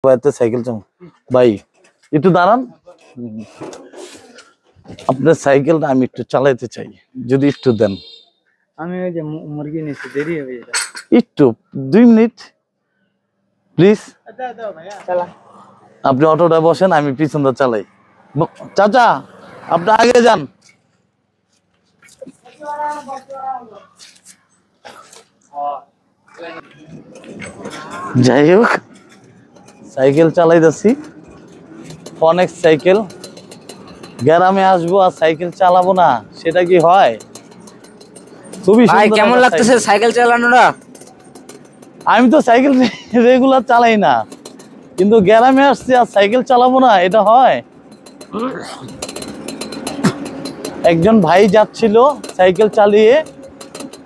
ভাইতে cycle চালান ভাই, একটু দাঁড়ান। আপনার সাইকেলটা আমি একটু চালাইতে চাই, যদি একটু দেন। আমি ওই যে মুরগি নিচ্ছি, দেরি হবে এটা। একটু 2 মিনিট প্লিজ। চালা। আপনি অটোটা বসেন, আমি পিছনটা চালাই। চাচা আপনি আগে যান। যাই হোক, সাইকেল চালাইতেছি, অনেক সাইকেল। গ্রামে আসবো আর সাইকেল চালাবো না, সেটা কি হয়? খুবই ভাই সুন্দর কেমন একটা লাগতেছে সাইকেল চালানোটা? আমি তো সাইকেল রেগুলার চালাই না, কিন্তু গ্রামে আসছি আর সাইকেল চালাবো না, এটা হয়? একজন ভাই যাচ্ছিল সাইকেল চালিয়ে,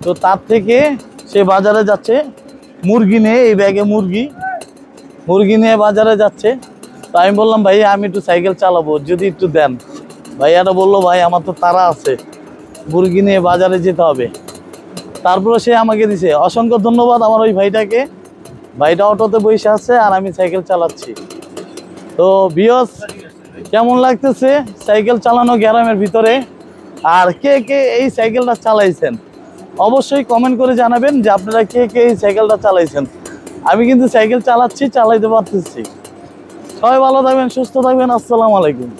তো তার থেকে সে বাজারে যাচ্ছে মুরগি নিয়ে, এই ব্যাগে মুরগি নিয়ে বাজারে যাচ্ছে। তো আমি বললাম ভাই আমি একটু সাইকেল চালাবো, যদি একটু দেন। ভাইয়াটা বললো ভাই আমার তো তাড়া আছে, মুরগি নিয়ে বাজারে যেতে হবে। তারপরে সে আমাকে দিছে। অসংখ্য ধন্যবাদ আমার ওই ভাইটাকে। ভাইটা অটোতে বসে আছে আর আমি সাইকেল চালাচ্ছি। তো ভিউয়ার্স, কেমন লাগতেছে সাইকেল চালানো গ্রামের ভিতরে? আর কে কে এই সাইকেলটা চালাইছেন অবশ্যই কমেন্ট করে জানাবেন যে আপনারা কে কে এই সাইকেলটা চালাইছেন। আমি কিন্তু সাইকেল চালাচ্ছি, চালাইতে পারতেছি। সবাই ভালো থাকবেন, সুস্থ থাকবেন। আসসালামু আলাইকুম।